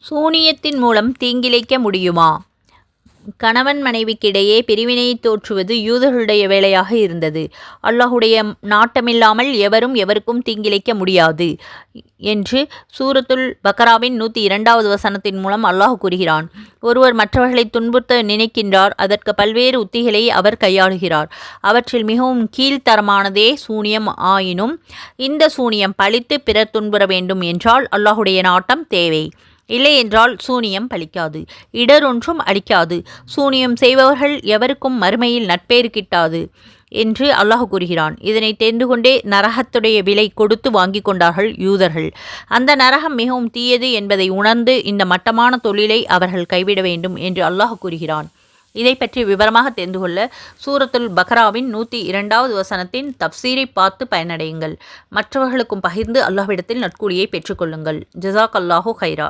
சூனியத்தின் மூலம் தீங்கிழைக்க முடியுமா? கணவன் மனைவிக்கிடையே பிரிவினையை தோற்றுவது யூதர்களுடைய வேலையாக இருந்தது. அல்லாஹுடைய நாட்டமில்லாமல் எவரும் எவருக்கும் தீங்கிழைக்க முடியாது என்று சூரத்துல் பக்கராவின் 102வது வசனத்தின் மூலம் அல்லாஹ் கூறுகிறான். ஒருவர் மற்றவர்களை துன்புறுத்த நினைக்கின்றார், அதற்கு பல்வேறு உத்திகளை அவர் கையாளுகிறார். அவற்றில் மிகவும் கீழ்த்தரமானதே சூனியம் ஆயினும் இந்த சூனியம் பழித்து பிறர் துன்புற வேண்டும் என்றால் அல்லாஹுடைய நாட்டம் தேவை. இல்லை என்றால் சூனியம் பலிக்காது, இடரொன்றும் அளிக்காது. சூனியம் செய்பவர்கள் எவருக்கும் மறுமையில் நட்பேறு கிட்டாது என்று அல்லாஹ் கூறுகிறான். இதனை தெரிந்து கொண்டே நரகத்துடைய விலை கொடுத்து வாங்கி கொண்டார்கள் யூதர்கள். அந்த நரகம் மிகவும் தீயது என்பதை உணர்ந்து இந்த மட்டமான தொழிலை அவர்கள் கைவிட வேண்டும் என்று அல்லாஹ் கூறுகிறான். இதை பற்றி விவரமாக தெரிந்து கொள்ள சூரத்துல் பக்ராவின் 102வது வசனத்தின் தப்சீரை பார்த்து பயனடையுங்கள். மற்றவர்களுக்கும் பகிர்ந்து அல்லாஹ்விடத்தில் நற்கூலியை பெற்றுக்கொள்ளுங்கள். ஜஸாக் அல்லாஹு ஹைரா.